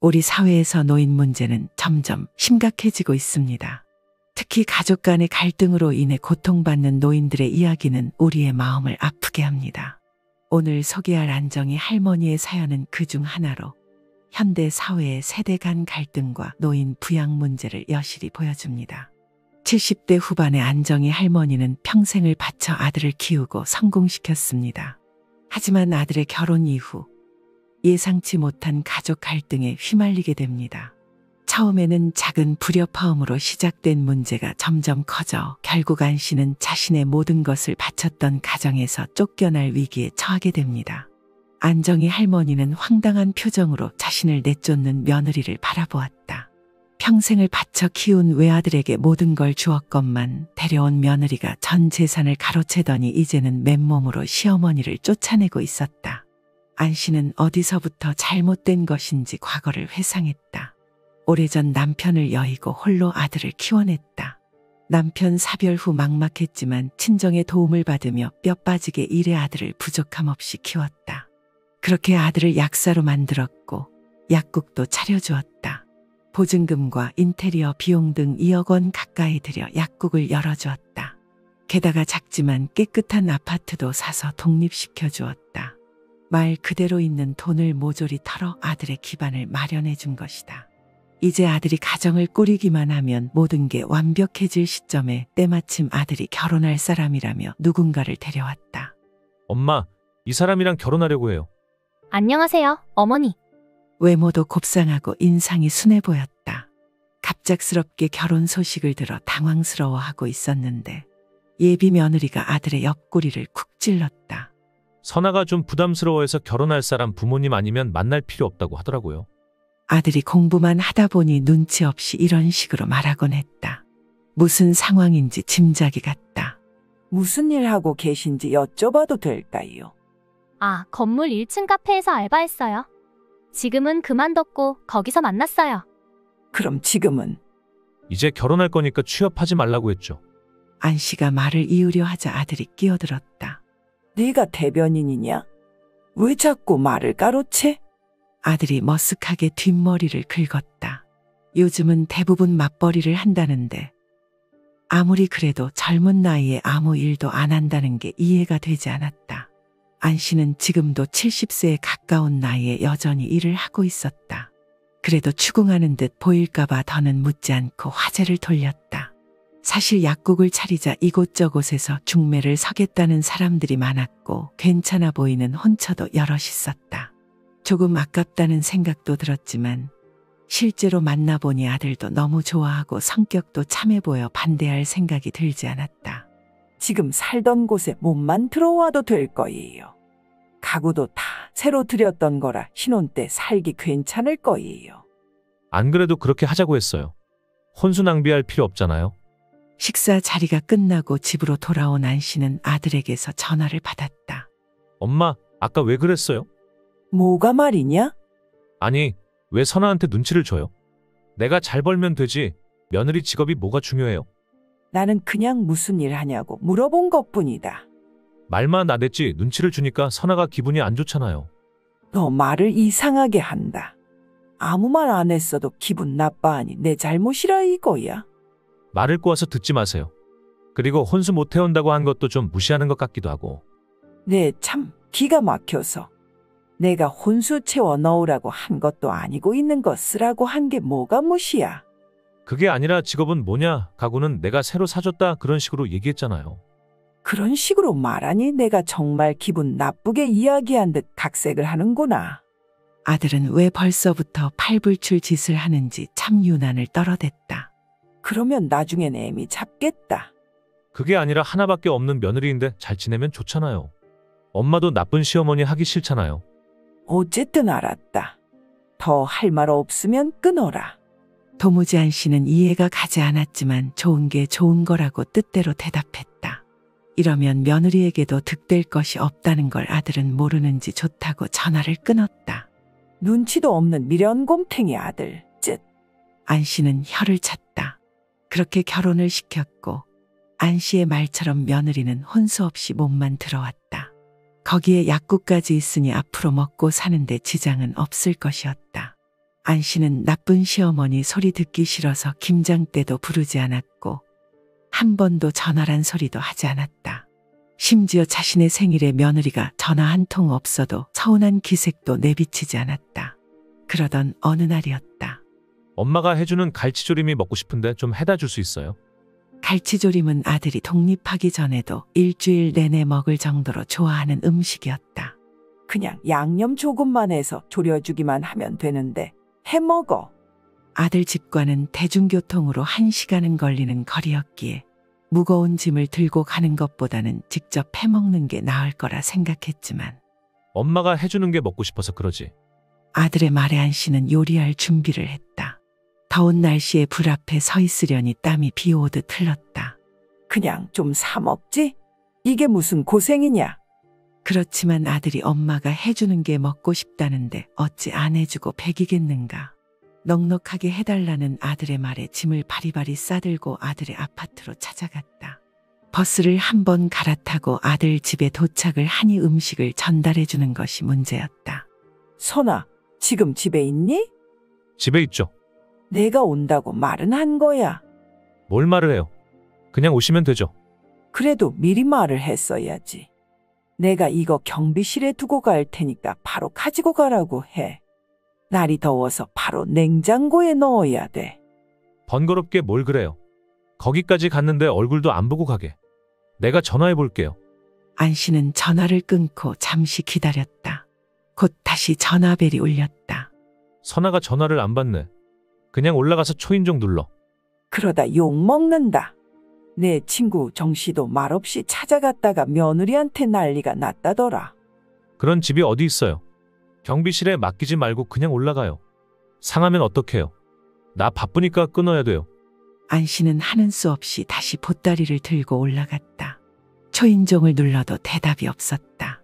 우리 사회에서 노인 문제는 점점 심각해지고 있습니다. 특히 가족 간의 갈등으로 인해 고통받는 노인들의 이야기는 우리의 마음을 아프게 합니다. 오늘 소개할 안정희 할머니의 사연은 그중 하나로 현대 사회의 세대 간 갈등과 노인 부양 문제를 여실히 보여줍니다. 70대 후반의 안정희 할머니는 평생을 바쳐 아들을 키우고 성공시켰습니다. 하지만 아들의 결혼 이후 예상치 못한 가족 갈등에 휘말리게 됩니다. 처음에는 작은 불협화음으로 시작된 문제가 점점 커져 결국 안 씨는 자신의 모든 것을 바쳤던 가정에서 쫓겨날 위기에 처하게 됩니다. 안정희 할머니는 황당한 표정으로 자신을 내쫓는 며느리를 바라보았다. 평생을 바쳐 키운 외아들에게 모든 걸 주었건만 데려온 며느리가 전 재산을 가로채더니 이제는 맨몸으로 시어머니를 쫓아내고 있었다. 안 씨는 어디서부터 잘못된 것인지 과거를 회상했다. 오래전 남편을 여의고 홀로 아들을 키워냈다. 남편 사별 후 막막했지만 친정의 도움을 받으며 뼈 빠지게 일의 아들을 부족함 없이 키웠다. 그렇게 아들을 약사로 만들었고 약국도 차려주었다. 보증금과 인테리어 비용 등 2억 원 가까이 들여 약국을 열어주었다. 게다가 작지만 깨끗한 아파트도 사서 독립시켜 주었다. 말 그대로 있는 돈을 모조리 털어 아들의 기반을 마련해 준 것이다. 이제 아들이 가정을 꾸리기만 하면 모든 게 완벽해질 시점에 때마침 아들이 결혼할 사람이라며 누군가를 데려왔다. 엄마, 이 사람이랑 결혼하려고 해요. 안녕하세요, 어머니. 외모도 곱상하고 인상이 순해 보였다. 갑작스럽게 결혼 소식을 들어 당황스러워하고 있었는데 예비 며느리가 아들의 옆구리를 쿡 찔렀다. 선아가 좀 부담스러워해서 결혼할 사람 부모님 아니면 만날 필요 없다고 하더라고요. 아들이 공부만 하다 보니 눈치 없이 이런 식으로 말하곤 했다. 무슨 상황인지 짐작이 갔다. 무슨 일 하고 계신지 여쭤봐도 될까요? 아, 건물 1층 카페에서 알바했어요. 지금은 그만뒀고 거기서 만났어요. 그럼 지금은? 이제 결혼할 거니까 취업하지 말라고 했죠. 안 씨가 말을 이으려 하자 아들이 끼어들었다. 네가 대변인이냐? 왜 자꾸 말을 까로채? 아들이 머쓱하게 뒷머리를 긁었다. 요즘은 대부분 맞벌이를 한다는데 아무리 그래도 젊은 나이에 아무 일도 안 한다는 게 이해가 되지 않았다. 안 씨는 지금도 70세에 가까운 나이에 여전히 일을 하고 있었다. 그래도 추궁하는 듯 보일까봐 더는 묻지 않고 화제를 돌렸다. 사실 약국을 차리자 이곳저곳에서 중매를 서겠다는 사람들이 많았고 괜찮아 보이는 혼처도 여럿 있었다. 조금 아깝다는 생각도 들었지만 실제로 만나보니 아들도 너무 좋아하고 성격도 참해 보여 반대할 생각이 들지 않았다. 지금 살던 곳에 몸만 들어와도 될 거예요. 가구도 다 새로 들였던 거라 신혼 때 살기 괜찮을 거예요. 안 그래도 그렇게 하자고 했어요. 혼수 낭비할 필요 없잖아요. 식사 자리가 끝나고 집으로 돌아온 안 씨는 아들에게서 전화를 받았다. 엄마, 아까 왜 그랬어요? 뭐가 말이냐? 아니, 왜 선아한테 눈치를 줘요? 내가 잘 벌면 되지. 며느리 직업이 뭐가 중요해요? 나는 그냥 무슨 일 하냐고 물어본 것뿐이다. 말만 나댔지 눈치를 주니까 선아가 기분이 안 좋잖아요. 너 말을 이상하게 한다. 아무 말 안 했어도 기분 나빠하니 내 잘못이라 이거야. 말을 꼬아서 듣지 마세요. 그리고 혼수 못 해온다고 한 것도 좀 무시하는 것 같기도 하고. 네, 참 기가 막혀서. 내가 혼수 채워 넣으라고 한 것도 아니고 있는 거 쓰라고 한 게 뭐가 무시야. 그게 아니라 직업은 뭐냐, 가구는 내가 새로 사줬다 그런 식으로 얘기했잖아요. 그런 식으로 말하니 내가 정말 기분 나쁘게 이야기한 듯 각색을 하는구나. 아들은 왜 벌써부터 팔불출 짓을 하는지 참 유난을 떨어댔다. 그러면 나중엔 애미 잡겠다. 그게 아니라 하나밖에 없는 며느리인데 잘 지내면 좋잖아요. 엄마도 나쁜 시어머니 하기 싫잖아요. 어쨌든 알았다. 더 할 말 없으면 끊어라. 도무지 안 씨는 이해가 가지 않았지만 좋은 게 좋은 거라고 뜻대로 대답했다. 이러면 며느리에게도 득될 것이 없다는 걸 아들은 모르는지 좋다고 전화를 끊었다. 눈치도 없는 미련곰탱이 아들, 쯧. 안 씨는 혀를 찼다. 그렇게 결혼을 시켰고 안 씨의 말처럼 며느리는 혼수 없이 몸만 들어왔다. 거기에 약국까지 있으니 앞으로 먹고 사는데 지장은 없을 것이었다. 안 씨는 나쁜 시어머니 소리 듣기 싫어서 김장 때도 부르지 않았고 한 번도 전화란 소리도 하지 않았다. 심지어 자신의 생일에 며느리가 전화 한 통 없어도 서운한 기색도 내비치지 않았다. 그러던 어느 날이었다. 엄마가 해주는 갈치조림이 먹고 싶은데 좀 해다 줄 수 있어요? 갈치조림은 아들이 독립하기 전에도 일주일 내내 먹을 정도로 좋아하는 음식이었다. 그냥 양념 조금만 해서 졸여주기만 하면 되는데 해 먹어. 아들 집과는 대중교통으로 1시간은 걸리는 거리였기에 무거운 짐을 들고 가는 것보다는 직접 해먹는 게 나을 거라 생각했지만 엄마가 해주는 게 먹고 싶어서 그러지. 아들의 말에 안 씨는 요리할 준비를 했다. 더운 날씨에 불 앞에 서 있으려니 땀이 비 오듯 흘렀다. 그냥 좀 사 먹지? 이게 무슨 고생이냐? 그렇지만 아들이 엄마가 해주는 게 먹고 싶다는데 어찌 안 해주고 배기겠는가. 넉넉하게 해달라는 아들의 말에 짐을 바리바리 싸들고 아들의 아파트로 찾아갔다. 버스를 한 번 갈아타고 아들 집에 도착을 하니 음식을 전달해주는 것이 문제였다. 선아, 지금 집에 있니? 집에 있죠. 내가 온다고 말은 한 거야. 뭘 말을 해요? 그냥 오시면 되죠. 그래도 미리 말을 했어야지. 내가 이거 경비실에 두고 갈 테니까 바로 가지고 가라고 해. 날이 더워서 바로 냉장고에 넣어야 돼. 번거롭게 뭘 그래요. 거기까지 갔는데 얼굴도 안 보고 가게. 내가 전화해 볼게요. 안 씨는 전화를 끊고 잠시 기다렸다. 곧 다시 전화벨이 울렸다. 선아가 전화를 안 받네. 그냥 올라가서 초인종 눌러. 그러다 욕 먹는다. 내 친구 정씨도 말없이 찾아갔다가 며느리한테 난리가 났다더라. 그런 집이 어디 있어요. 경비실에 맡기지 말고 그냥 올라가요. 상하면 어떡해요. 나 바쁘니까 끊어야 돼요. 안 씨는 하는 수 없이 다시 보따리를 들고 올라갔다. 초인종을 눌러도 대답이 없었다.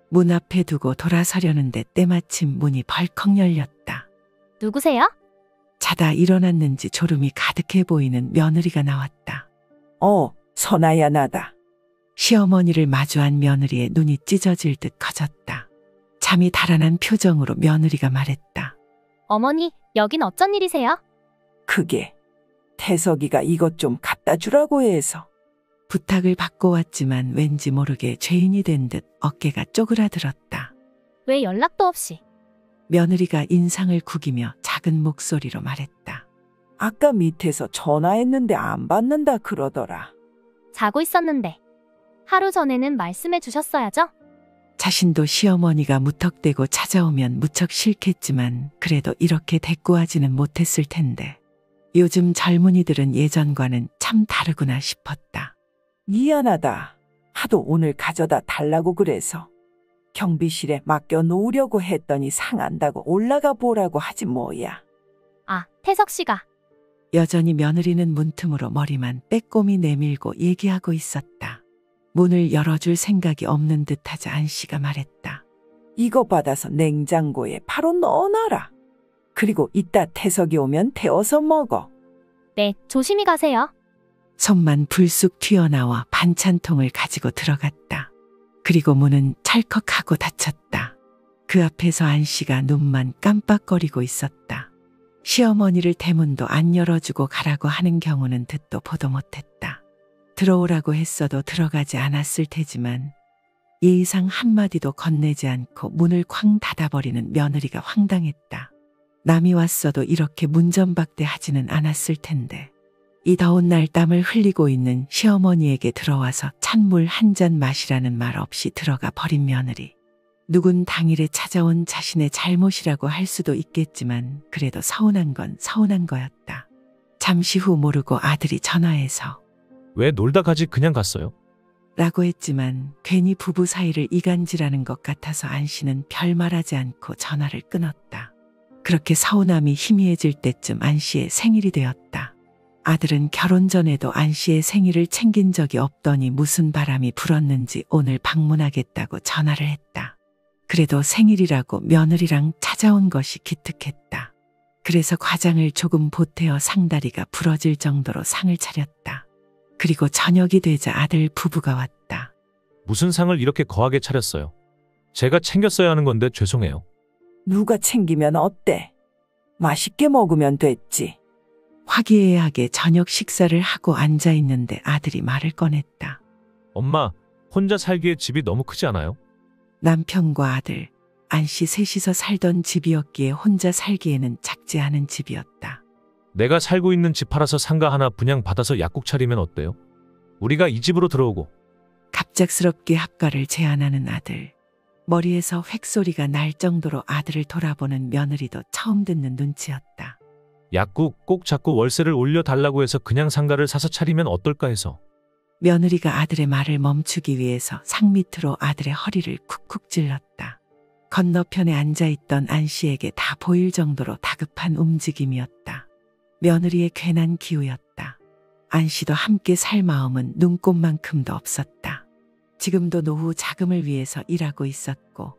문 앞에 두고 돌아서려는데 때마침 문이 벌컥 열렸다. 누구세요? 자다 일어났는지 졸음이 가득해 보이는 며느리가 나왔다. 선아야 나다. 시어머니를 마주한 며느리의 눈이 찢어질 듯 커졌다. 잠이 달아난 표정으로 며느리가 말했다. 어머니, 여긴 어쩐 일이세요? 그게 태석이가 이것 좀 갖다 주라고 해서. 부탁을 받고 왔지만 왠지 모르게 죄인이 된 듯 어깨가 쪼그라들었다. 왜 연락도 없이? 며느리가 인상을 구기며 작은 목소리로 말했다. 아까 밑에서 전화했는데 안 받는다 그러더라. 자고 있었는데. 하루 전에는 말씀해 주셨어야죠? 자신도 시어머니가 무턱대고 찾아오면 무척 싫겠지만 그래도 이렇게 대꾸하지는 못했을 텐데 요즘 젊은이들은 예전과는 참 다르구나 싶었다. 미안하다. 하도 오늘 가져다 달라고 그래서 경비실에 맡겨 놓으려고 했더니 상한다고 올라가 보라고 하지 뭐야. 아, 태석 씨가. 여전히 며느리는 문틈으로 머리만 빼꼼히 내밀고 얘기하고 있었다. 문을 열어줄 생각이 없는 듯하자 안 씨가 말했다. 이거 받아서 냉장고에 바로 넣어놔라. 그리고 이따 태석이 오면 데워서 먹어. 네, 조심히 가세요. 손만 불쑥 튀어나와 반찬통을 가지고 들어갔다. 그리고 문은 찰컥하고 닫혔다. 그 앞에서 안 씨가 눈만 깜빡거리고 있었다. 시어머니를 대문도 안 열어주고 가라고 하는 경우는 듣도 보도 못했다. 들어오라고 했어도 들어가지 않았을 테지만 예의상 한마디도 건네지 않고 문을 쾅 닫아버리는 며느리가 황당했다. 남이 왔어도 이렇게 문전박대하지는 않았을 텐데 이 더운 날 땀을 흘리고 있는 시어머니에게 들어와서 찬물 한 잔 마시라는 말 없이 들어가 버린 며느리. 누군 당일에 찾아온 자신의 잘못이라고 할 수도 있겠지만 그래도 서운한 건 서운한 거였다. 잠시 후 모르고 아들이 전화해서 왜 놀다 가지 그냥 갔어요? 라고 했지만 괜히 부부 사이를 이간질하는 것 같아서 안 씨는 별 말하지 않고 전화를 끊었다. 그렇게 서운함이 희미해질 때쯤 안 씨의 생일이 되었다. 아들은 결혼 전에도 안 씨의 생일을 챙긴 적이 없더니 무슨 바람이 불었는지 오늘 방문하겠다고 전화를 했다. 그래도 생일이라고 며느리랑 찾아온 것이 기특했다. 그래서 과장을 조금 보태어 상다리가 부러질 정도로 상을 차렸다. 그리고 저녁이 되자 아들 부부가 왔다. 무슨 상을 이렇게 거하게 차렸어요? 제가 챙겼어야 하는 건데 죄송해요. 누가 챙기면 어때? 맛있게 먹으면 됐지. 화기애애하게 저녁 식사를 하고 앉아 있는데 아들이 말을 꺼냈다. 엄마, 혼자 살기에 집이 너무 크지 않아요? 남편과 아들, 안씨 셋이서 살던 집이었기에 혼자 살기에는 작지 않은 집이었다. 내가 살고 있는 집 팔아서 상가 하나 분양받아서 약국 차리면 어때요? 우리가 이 집으로 들어오고. 갑작스럽게 합가를 제안하는 아들. 머리에서 획소리가 날 정도로 아들을 돌아보는 며느리도 처음 듣는 눈치였다. 약국 꼭 자꾸 월세를 올려달라고 해서 그냥 상가를 사서 차리면 어떨까 해서. 며느리가 아들의 말을 멈추기 위해서 상 밑으로 아들의 허리를 쿡쿡 찔렀다. 건너편에 앉아있던 안씨에게 다 보일 정도로 다급한 움직임이었다. 며느리의 괜한 기우였다. 안씨도 함께 살 마음은 눈꼽만큼도 없었다. 지금도 노후 자금을 위해서 일하고 있었고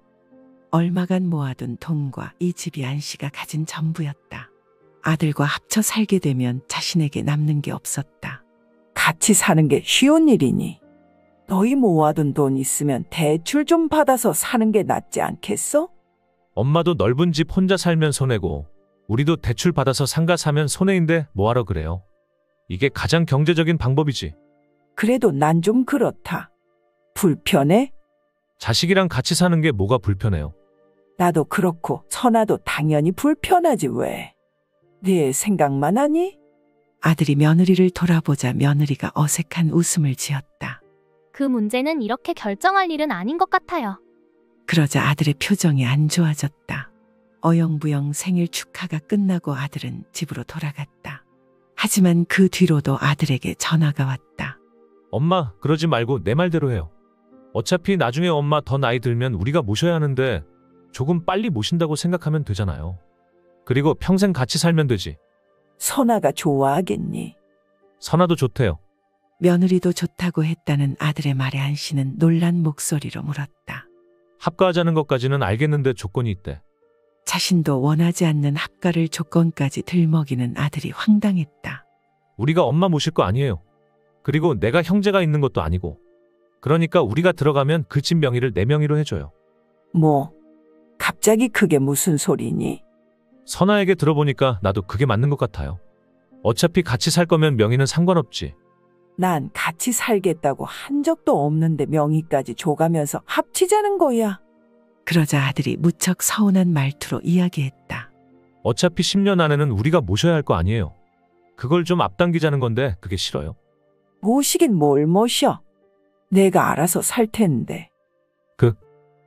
얼마간 모아둔 돈과 이 집이 안씨가 가진 전부였다. 아들과 합쳐 살게 되면 자신에게 남는 게 없었다. 같이 사는 게 쉬운 일이니. 너희 모아둔 돈 있으면 대출 좀 받아서 사는 게 낫지 않겠어? 엄마도 넓은 집 혼자 살면 손해고 우리도 대출 받아서 상가 사면 손해인데 뭐하러 그래요? 이게 가장 경제적인 방법이지. 그래도 난 좀 그렇다. 불편해? 자식이랑 같이 사는 게 뭐가 불편해요? 나도 그렇고 선아도 당연히 불편하지 왜. 네 생각만 하니? 아들이 며느리를 돌아보자 며느리가 어색한 웃음을 지었다. 그 문제는 이렇게 결정할 일은 아닌 것 같아요. 그러자 아들의 표정이 안 좋아졌다. 어영부영 생일 축하가 끝나고 아들은 집으로 돌아갔다. 하지만 그 뒤로도 아들에게 전화가 왔다. 엄마, 그러지 말고 내 말대로 해요. 어차피 나중에 엄마 더 나이 들면 우리가 모셔야 하는데 조금 빨리 모신다고 생각하면 되잖아요. 그리고 평생 같이 살면 되지. 선아가 좋아하겠니? 선아도 좋대요. 며느리도 좋다고 했다는 아들의 말에 안씨는 놀란 목소리로 물었다. 합가하자는 것까지는 알겠는데 조건이 있대. 자신도 원하지 않는 합가를 조건까지 들먹이는 아들이 황당했다. 우리가 엄마 모실 거 아니에요. 그리고 내가 형제가 있는 것도 아니고. 그러니까 우리가 들어가면 그 집 명의를 내 명의로 해줘요. 뭐? 갑자기 그게 무슨 소리니? 선아에게 들어보니까 나도 그게 맞는 것 같아요. 어차피 같이 살 거면 명의는 상관없지. 난 같이 살겠다고 한 적도 없는데 명의까지 줘가면서 합치자는 거야. 그러자 아들이 무척 서운한 말투로 이야기했다. 어차피 10년 안에는 우리가 모셔야 할 거 아니에요. 그걸 좀 앞당기자는 건데 그게 싫어요. 모시긴 뭘 모셔. 내가 알아서 살 텐데.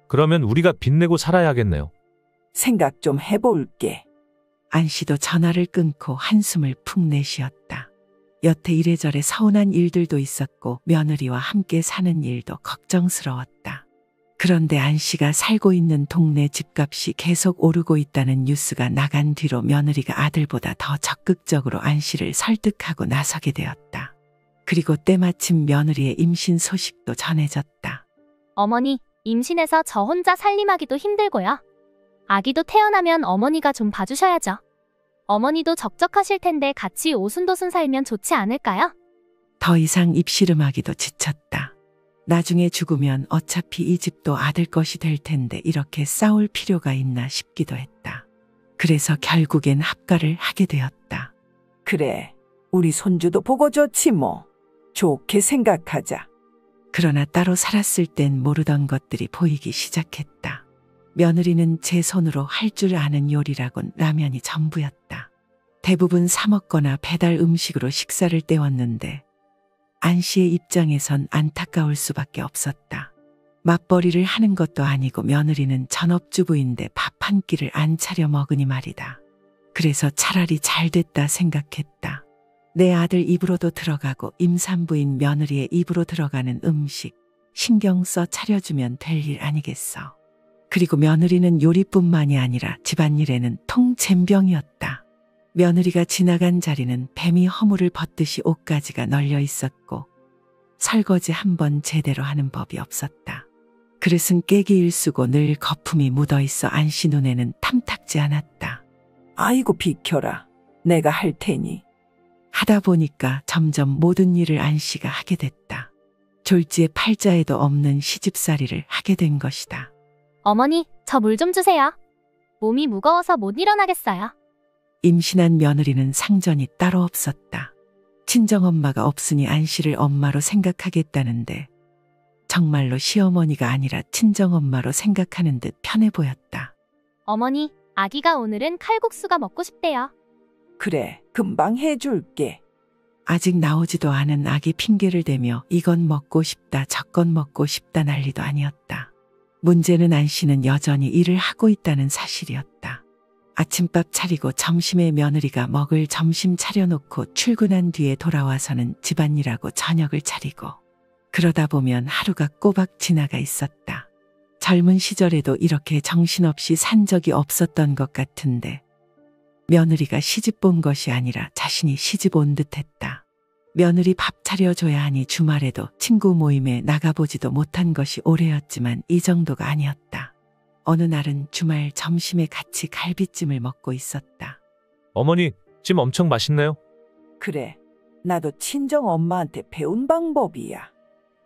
그러면 우리가 빚내고 살아야겠네요. 생각 좀 해볼게. 안씨도 전화를 끊고 한숨을 푹 내쉬었다. 여태 이래저래 서운한 일들도 있었고 며느리와 함께 사는 일도 걱정스러웠다. 그런데 안씨가 살고 있는 동네 집값이 계속 오르고 있다는 뉴스가 나간 뒤로 며느리가 아들보다 더 적극적으로 안씨를 설득하고 나서게 되었다. 그리고 때마침 며느리의 임신 소식도 전해졌다. 어머니, 임신해서 저 혼자 살림하기도 힘들고요. 아기도 태어나면 어머니가 좀 봐주셔야죠. 어머니도 적적하실 텐데 같이 오순도순 살면 좋지 않을까요? 더 이상 입씨름하기도 지쳤다. 나중에 죽으면 어차피 이 집도 아들 것이 될 텐데 이렇게 싸울 필요가 있나 싶기도 했다. 그래서 결국엔 합가를 하게 되었다. 그래, 우리 손주도 보고 좋지 뭐. 좋게 생각하자. 그러나 따로 살았을 땐 모르던 것들이 보이기 시작했다. 며느리는 제 손으로 할 줄 아는 요리라곤 라면이 전부였다. 대부분 사 먹거나 배달 음식으로 식사를 때웠는데 안씨의 입장에선 안타까울 수밖에 없었다. 맞벌이를 하는 것도 아니고 며느리는 전업주부인데 밥 한 끼를 안 차려 먹으니 말이다. 그래서 차라리 잘 됐다 생각했다. 내 아들 입으로도 들어가고 임산부인 며느리의 입으로 들어가는 음식 신경 써 차려주면 될 일 아니겠어. 그리고 며느리는 요리뿐만이 아니라 집안일에는 통잼병이었다. 며느리가 지나간 자리는 뱀이 허물을 벗듯이 옷가지가 널려 있었고 설거지 한 번 제대로 하는 법이 없었다. 그릇은 깨기 일쑤고 늘 거품이 묻어있어 안씨 눈에는 탐탁지 않았다. 아이고 비켜라. 내가 할 테니. 하다 보니까 점점 모든 일을 안씨가 하게 됐다. 졸지에 팔자에도 없는 시집살이를 하게 된 것이다. 어머니, 저 물 좀 주세요. 몸이 무거워서 못 일어나겠어요. 임신한 며느리는 상전이 따로 없었다. 친정엄마가 없으니 안 씨를 엄마로 생각하겠다는데 정말로 시어머니가 아니라 친정엄마로 생각하는 듯 편해 보였다. 어머니, 아기가 오늘은 칼국수가 먹고 싶대요. 그래, 금방 해줄게. 아직 나오지도 않은 아기 핑계를 대며 이건 먹고 싶다 저건 먹고 싶다 난리도 아니었다. 문제는 안 씨는 여전히 일을 하고 있다는 사실이었다. 아침밥 차리고 점심에 며느리가 먹을 점심 차려놓고 출근한 뒤에 돌아와서는 집안일하고 저녁을 차리고 그러다 보면 하루가 꼬박 지나가 있었다. 젊은 시절에도 이렇게 정신없이 산 적이 없었던 것 같은데 며느리가 시집 본 것이 아니라 자신이 시집 온 듯했다. 며느리 밥 차려줘야 하니 주말에도 친구 모임에 나가보지도 못한 것이 오래였지만 이 정도가 아니었다. 어느 날은 주말 점심에 같이 갈비찜을 먹고 있었다. 어머니, 찜 엄청 맛있네요. 그래, 나도 친정 엄마한테 배운 방법이야.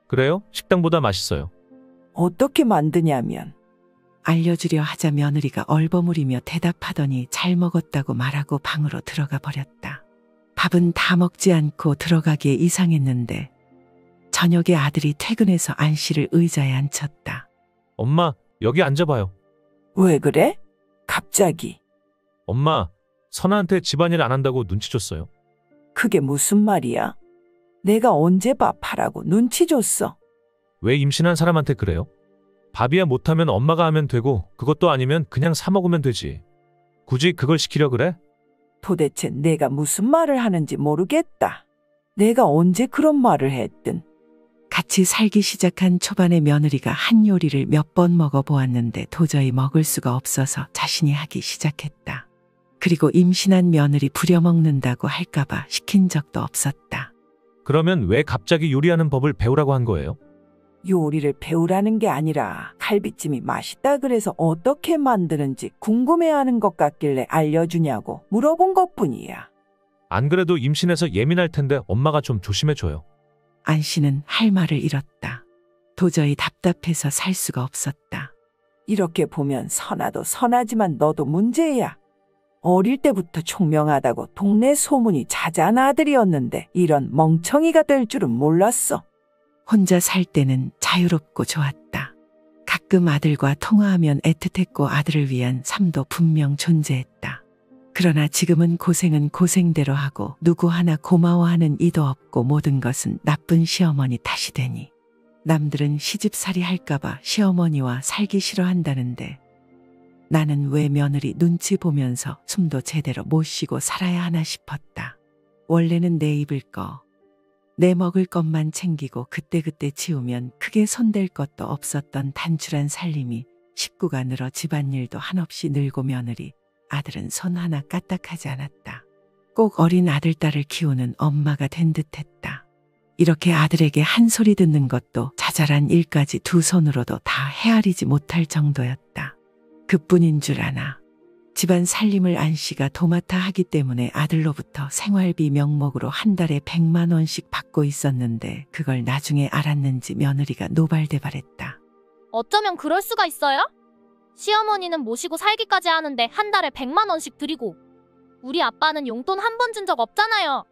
그래요? 식당보다 맛있어요. 어떻게 만드냐면 알려주려 하자 며느리가 얼버무리며 대답하더니 잘 먹었다고 말하고 방으로 들어가 버렸다. 밥은 다 먹지 않고 들어가기에 이상했는데 저녁에 아들이 퇴근해서 안 씨를 의자에 앉혔다. 엄마, 여기 앉아봐요. 왜 그래? 갑자기. 엄마, 선아한테 집안일 안 한다고 눈치 줬어요. 그게 무슨 말이야? 내가 언제 밥하라고 눈치 줬어? 왜 임신한 사람한테 그래요? 밥이야 못하면 엄마가 하면 되고 그것도 아니면 그냥 사 먹으면 되지. 굳이 그걸 시키려 그래? 도대체 내가 무슨 말을 하는지 모르겠다. 내가 언제 그런 말을 했든. 같이 살기 시작한 초반에 며느리가 한 요리를 몇 번 먹어보았는데 도저히 먹을 수가 없어서 자신이 하기 시작했다. 그리고 임신한 며느리 부려먹는다고 할까봐 시킨 적도 없었다. 그러면 왜 갑자기 요리하는 법을 배우라고 한 거예요? 요리를 배우라는 게 아니라 갈비찜이 맛있다 그래서 어떻게 만드는지 궁금해하는 것 같길래 알려주냐고 물어본 것뿐이야. 안 그래도 임신해서 예민할 텐데 엄마가 좀 조심해줘요. 안 씨는 할 말을 잃었다. 도저히 답답해서 살 수가 없었다. 이렇게 보면 선아도 선하지만 너도 문제야. 어릴 때부터 총명하다고 동네 소문이 자자한 아들이었는데 이런 멍청이가 될 줄은 몰랐어. 혼자 살 때는 자유롭고 좋았다. 가끔 아들과 통화하면 애틋했고 아들을 위한 삶도 분명 존재했다. 그러나 지금은 고생은 고생대로 하고 누구 하나 고마워하는 이도 없고 모든 것은 나쁜 시어머니 탓이 되니 남들은 시집살이 할까봐 시어머니와 살기 싫어한다는데 나는 왜 며느리 눈치 보면서 숨도 제대로 못 쉬고 살아야 하나 싶었다. 원래는 내 입을 꺼 내 먹을 것만 챙기고 그때그때 치우면 크게 손댈 것도 없었던 단출한 살림이 식구가 늘어 집안일도 한없이 늘고 며느리, 아들은 손 하나 까딱하지 않았다. 꼭 어린 아들, 딸을 키우는 엄마가 된 듯했다. 이렇게 아들에게 한 소리 듣는 것도 자잘한 일까지 두 손으로도 다 헤아리지 못할 정도였다. 그뿐인 줄 아나. 집안 살림을 안 씨가 도맡아 하기 때문에 아들로부터 생활비 명목으로 한 달에 100만 원씩 받고 있었는데 그걸 나중에 알았는지 며느리가 노발대발했다. 어쩌면 그럴 수가 있어요? 시어머니는 모시고 살기까지 하는데 한 달에 100만 원씩 드리고 우리 아빠는 용돈 한 번 준 적 없잖아요.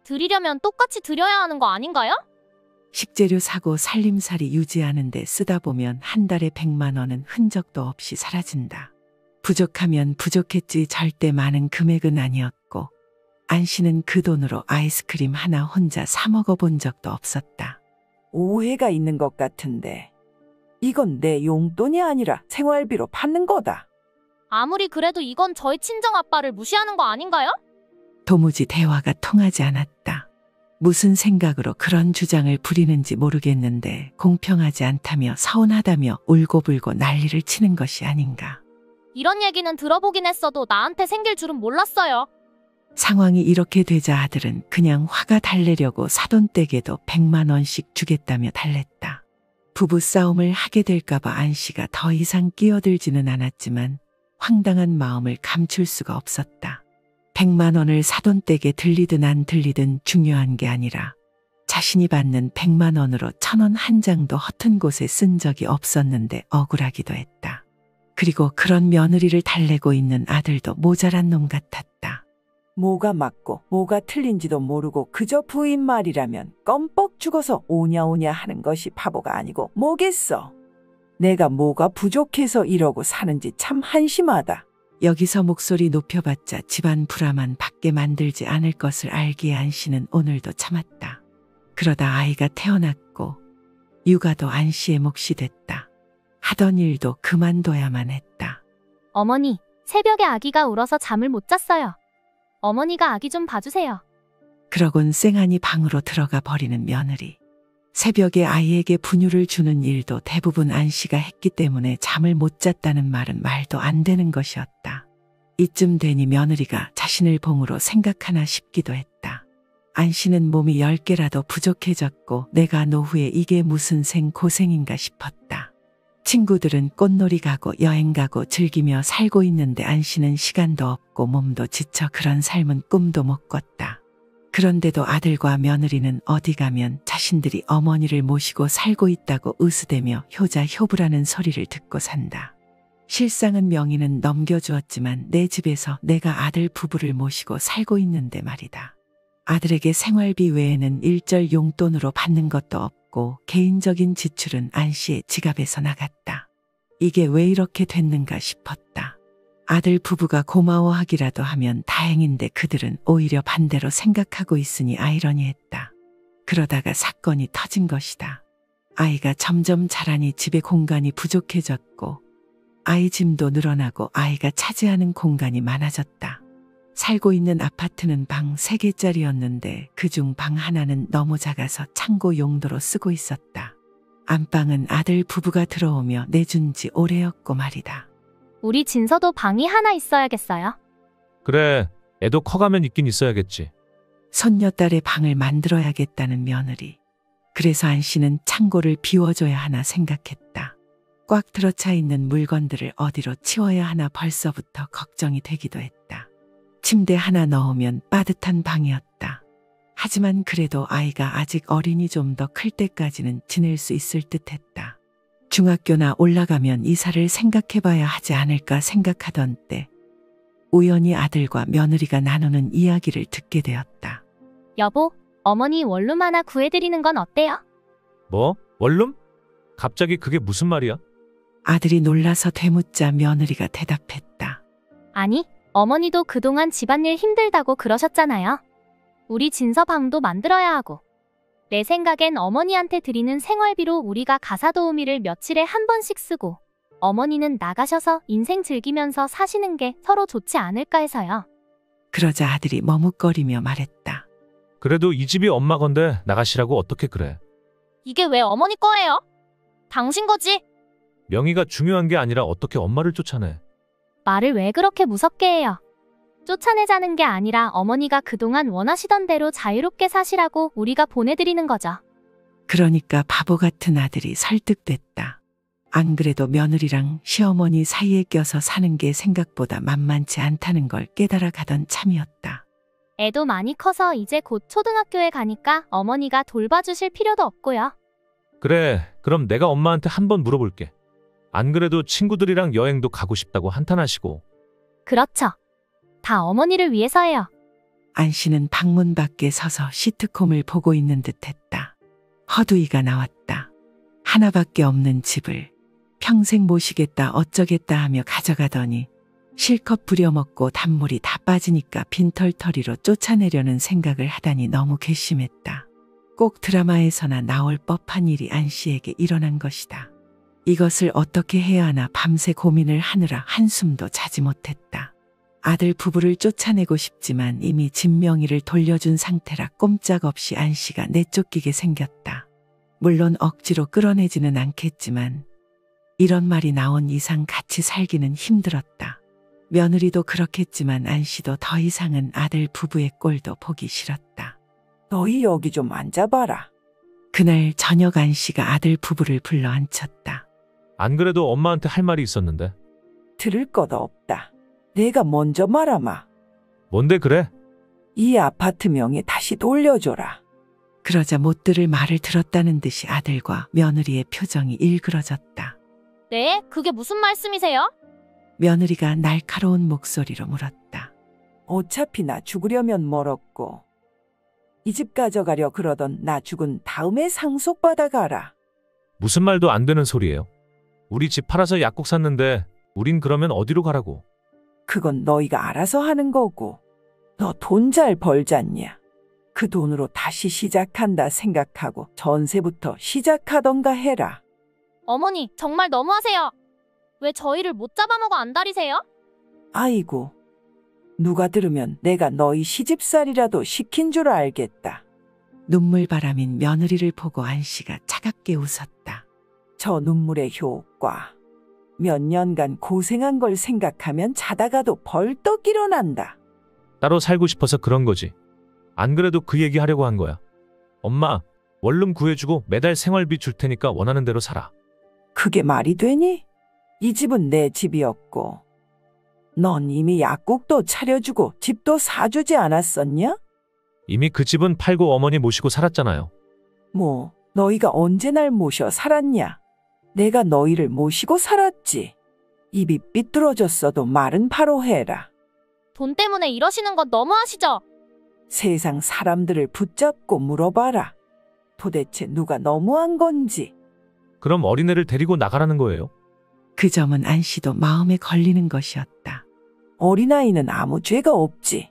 드리려면 똑같이 드려야 하는 거 아닌가요? 식재료 사고 살림살이 유지하는 데 쓰다 보면 한 달에 100만 원은 흔적도 없이 사라진다. 부족하면 부족했지 절대 많은 금액은 아니었고 안 씨는 그 돈으로 아이스크림 하나 혼자 사 먹어본 적도 없었다. 오해가 있는 것 같은데 이건 내 용돈이 아니라 생활비로 받는 거다. 아무리 그래도 이건 저희 친정아빠를 무시하는 거 아닌가요? 도무지 대화가 통하지 않았다. 무슨 생각으로 그런 주장을 부리는지 모르겠는데 공평하지 않다며 서운하다며 울고불고 난리를 치는 것이 아닌가. 이런 얘기는 들어보긴 했어도 나한테 생길 줄은 몰랐어요. 상황이 이렇게 되자 아들은 그냥 화가 달래려고 사돈댁에도 100만 원씩 주겠다며 달랬다. 부부싸움을 하게 될까봐 안 씨가 더 이상 끼어들지는 않았지만 황당한 마음을 감출 수가 없었다. 100만 원을 사돈댁에 들리든 안 들리든 중요한 게 아니라 자신이 받는 100만 원으로 1000원 한 장도 허튼 곳에 쓴 적이 없었는데 억울하기도 했다. 그리고 그런 며느리를 달래고 있는 아들도 모자란 놈 같았다. 뭐가 맞고 뭐가 틀린지도 모르고 그저 부인 말이라면 껌뻑 죽어서 오냐오냐 하는 것이 바보가 아니고 뭐겠어. 내가 뭐가 부족해서 이러고 사는지 참 한심하다. 여기서 목소리 높여봤자 집안 불화만 받게 만들지 않을 것을 알기에 안씨는 오늘도 참았다. 그러다 아이가 태어났고 육아도 안씨의 몫이 됐다. 하던 일도 그만둬야만 했다. 어머니, 새벽에 아기가 울어서 잠을 못 잤어요. 어머니가 아기 좀 봐주세요. 그러곤 쌩하니 방으로 들어가 버리는 며느리. 새벽에 아이에게 분유를 주는 일도 대부분 안씨가 했기 때문에 잠을 못 잤다는 말은 말도 안 되는 것이었다. 이쯤 되니 며느리가 자신을 봉으로 생각하나 싶기도 했다. 안씨는 몸이 10개라도 부족해졌고 내가 노후에 이게 무슨 생고생인가 싶었다. 친구들은 꽃놀이 가고 여행 가고 즐기며 살고 있는데 안씨는 시간도 없고 몸도 지쳐 그런 삶은 꿈도 못 꿨다. 그런데도 아들과 며느리는 어디 가면 자신들이 어머니를 모시고 살고 있다고 으스대며 효자효부라는 소리를 듣고 산다. 실상은 명의는 넘겨주었지만 내 집에서 내가 아들 부부를 모시고 살고 있는데 말이다. 아들에게 생활비 외에는 일절 용돈으로 받는 것도 없고 개인적인 지출은 안씨의 지갑에서 나갔다. 이게 왜 이렇게 됐는가 싶었다. 아들 부부가 고마워하기라도 하면 다행인데 그들은 오히려 반대로 생각하고 있으니 아이러니했다. 그러다가 사건이 터진 것이다. 아이가 점점 자라니 집에 공간이 부족해졌고 아이 짐도 늘어나고 아이가 차지하는 공간이 많아졌다. 살고 있는 아파트는 방 3개짜리였는데 그중 방 하나는 너무 작아서 창고 용도로 쓰고 있었다. 안방은 아들 부부가 들어오며 내준 지 오래였고 말이다. 우리 진서도 방이 하나 있어야겠어요. 그래, 애도 커가면 있긴 있어야겠지. 손녀딸의 방을 만들어야겠다는 며느리. 그래서 안씨는 창고를 비워줘야 하나 생각했다. 꽉 들어차 있는 물건들을 어디로 치워야 하나 벌써부터 걱정이 되기도 했다. 침대 하나 넣으면 빠듯한 방이었다. 하지만 그래도 아이가 아직 어리니 좀 더 클 때까지는 지낼 수 있을 듯했다. 중학교나 올라가면 이사를 생각해봐야 하지 않을까 생각하던 때 우연히 아들과 며느리가 나누는 이야기를 듣게 되었다. 여보, 어머니 원룸 하나 구해드리는 건 어때요? 뭐? 원룸? 갑자기 그게 무슨 말이야? 아들이 놀라서 되묻자 며느리가 대답했다. 아니, 어머니도 그동안 집안일 힘들다고 그러셨잖아요. 우리 진서 방도 만들어야 하고. 내 생각엔 어머니한테 드리는 생활비로 우리가 가사 도우미를 며칠에 한 번씩 쓰고 어머니는 나가셔서 인생 즐기면서 사시는 게 서로 좋지 않을까 해서요. 그러자 아들이 머뭇거리며 말했다. 그래도 이 집이 엄마 건데 나가시라고 어떻게 그래? 이게 왜 어머니 거예요? 당신 거지? 명의가 중요한 게 아니라 어떻게 엄마를 쫓아내? 말을 왜 그렇게 무섭게 해요? 쫓아내자는 게 아니라 어머니가 그동안 원하시던 대로 자유롭게 사시라고 우리가 보내드리는 거죠. 그러니까 바보 같은 아들이 설득됐다. 안 그래도 며느리랑 시어머니 사이에 껴서 사는 게 생각보다 만만치 않다는 걸 깨달아 가던 참이었다. 애도 많이 커서 이제 곧 초등학교에 가니까 어머니가 돌봐주실 필요도 없고요. 그래, 그럼 내가 엄마한테 한번 물어볼게. 안 그래도 친구들이랑 여행도 가고 싶다고 한탄하시고. 그렇죠. 다 어머니를 위해서예요. 안씨는 방문 밖에 서서 시트콤을 보고 있는 듯했다. 허두이가 나왔다. 하나밖에 없는 집을 평생 모시겠다 어쩌겠다 하며 가져가더니 실컷 부려먹고 단물이 다 빠지니까 빈털터리로 쫓아내려는 생각을 하다니 너무 괘씸했다. 꼭 드라마에서나 나올 법한 일이 안씨에게 일어난 것이다. 이것을 어떻게 해야 하나 밤새 고민을 하느라 한숨도 자지 못했다. 아들 부부를 쫓아내고 싶지만 이미 집 명의를 돌려준 상태라 꼼짝없이 안씨가 내쫓기게 생겼다. 물론 억지로 끌어내지는 않겠지만 이런 말이 나온 이상 같이 살기는 힘들었다. 며느리도 그렇겠지만 안씨도 더 이상은 아들 부부의 꼴도 보기 싫었다. 너희 여기 좀 앉아봐라. 그날 저녁 안씨가 아들 부부를 불러 앉혔다. 안 그래도 엄마한테 할 말이 있었는데. 들을 것 없다. 내가 먼저 말하마. 뭔데 그래? 이 아파트 명의 다시 돌려줘라. 그러자 못 들을 말을 들었다는 듯이 아들과 며느리의 표정이 일그러졌다. 네, 그게 무슨 말씀이세요? 며느리가 날카로운 목소리로 물었다. 어차피 나 죽으려면 멀었고. 이 집 가져가려 그러던 나 죽은 다음에 상속받아 가라. 무슨 말도 안 되는 소리예요. 우리 집 팔아서 약국 샀는데 우린 그러면 어디로 가라고. 그건 너희가 알아서 하는 거고. 너 돈 잘 벌잖냐. 그 돈으로 다시 시작한다 생각하고 전세부터 시작하던가 해라. 어머니, 정말 너무하세요. 왜 저희를 못 잡아먹어 안달이세요? 아이고. 누가 들으면 내가 너희 시집살이라도 시킨 줄 알겠다. 눈물바람인 며느리를 보고 안씨가 차갑게 웃었다. 저 눈물의 효과. 몇 년간 고생한 걸 생각하면 자다가도 벌떡 일어난다. 따로 살고 싶어서 그런 거지. 안 그래도 그 얘기 하려고 한 거야. 엄마, 원룸 구해주고 매달 생활비 줄 테니까 원하는 대로 살아. 그게 말이 되니? 이 집은 내 집이었고. 넌 이미 약국도 차려주고 집도 사주지 않았었냐? 이미 그 집은 팔고 어머니 모시고 살았잖아요. 뭐, 너희가 언제 날 모셔 살았냐? 내가 너희를 모시고 살았지. 입이 삐뚤어졌어도 말은 바로 해라. 돈 때문에 이러시는 건 너무하시죠? 세상 사람들을 붙잡고 물어봐라. 도대체 누가 너무한 건지. 그럼 어린애를 데리고 나가라는 거예요? 그 점은 안씨도 마음에 걸리는 것이었다. 어린아이는 아무 죄가 없지.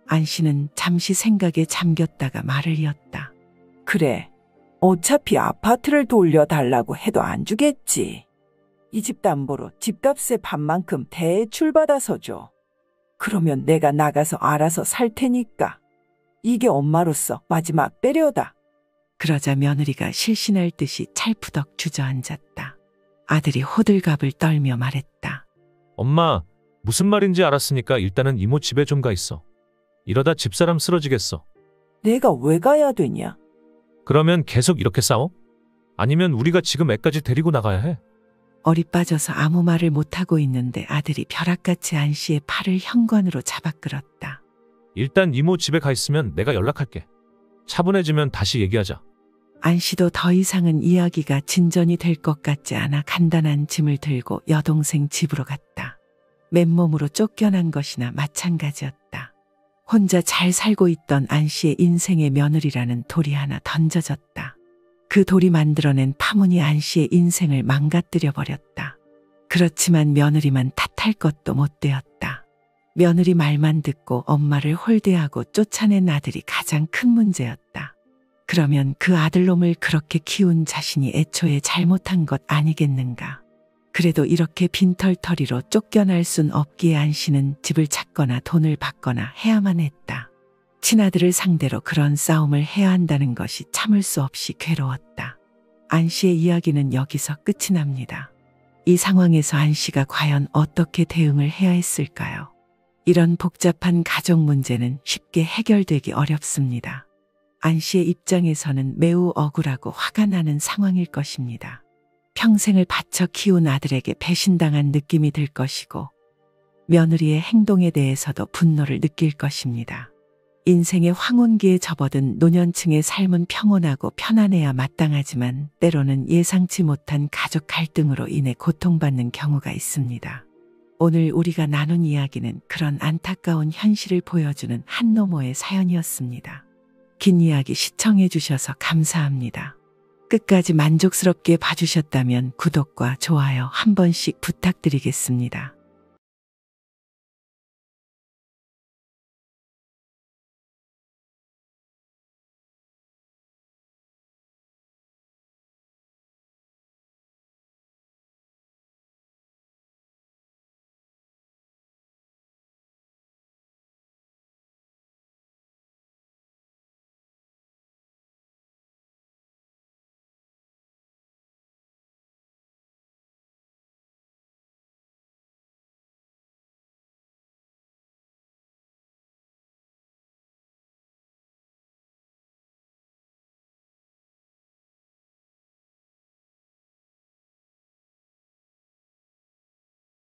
안씨는 잠시 생각에 잠겼다가 말을 이었다. 그래. 어차피 아파트를 돌려달라고 해도 안 주겠지. 이 집 담보로 집값의 반만큼 대출 받아서 줘. 그러면 내가 나가서 알아서 살 테니까. 이게 엄마로서 마지막 배려다. 그러자 며느리가 실신할 듯이 찰푸덕 주저앉았다. 아들이 호들갑을 떨며 말했다. 엄마, 무슨 말인지 알았으니까 일단은 이모 집에 좀 가 있어. 이러다 집사람 쓰러지겠어. 내가 왜 가야 되냐? 그러면 계속 이렇게 싸워? 아니면 우리가 지금 애까지 데리고 나가야 해? 어리 빠져서 아무 말을 못하고 있는데 아들이 벼락같이 안씨의 팔을 현관으로 잡아 끌었다. 일단 이모 집에 가 있으면 내가 연락할게. 차분해지면 다시 얘기하자. 안씨도 더 이상은 이야기가 진전이 될 것 같지 않아 간단한 짐을 들고 여동생 집으로 갔다. 맨몸으로 쫓겨난 것이나 마찬가지였다. 혼자 잘 살고 있던 안씨의 인생의 며느리라는 돌이 하나 던져졌다. 그 돌이 만들어낸 파문이 안씨의 인생을 망가뜨려 버렸다. 그렇지만 며느리만 탓할 것도 못 되었다. 며느리 말만 듣고 엄마를 홀대하고 쫓아낸 아들이 가장 큰 문제였다. 그러면 그 아들놈을 그렇게 키운 자신이 애초에 잘못한 것 아니겠는가. 그래도 이렇게 빈털터리로 쫓겨날 순 없기에 안씨는 집을 찾거나 돈을 받거나 해야만 했다. 친아들을 상대로 그런 싸움을 해야 한다는 것이 참을 수 없이 괴로웠다. 안씨의 이야기는 여기서 끝이 납니다. 이 상황에서 안씨가 과연 어떻게 대응을 해야 했을까요? 이런 복잡한 가족 문제는 쉽게 해결되기 어렵습니다. 안씨의 입장에서는 매우 억울하고 화가 나는 상황일 것입니다. 평생을 바쳐 키운 아들에게 배신당한 느낌이 들 것이고 며느리의 행동에 대해서도 분노를 느낄 것입니다. 인생의 황혼기에 접어든 노년층의 삶은 평온하고 편안해야 마땅하지만 때로는 예상치 못한 가족 갈등으로 인해 고통받는 경우가 있습니다. 오늘 우리가 나눈 이야기는 그런 안타까운 현실을 보여주는 한 노모의 사연이었습니다. 긴 이야기 시청해 주셔서 감사합니다. 끝까지 만족스럽게 봐주셨다면 구독과 좋아요 한 번씩 부탁드리겠습니다.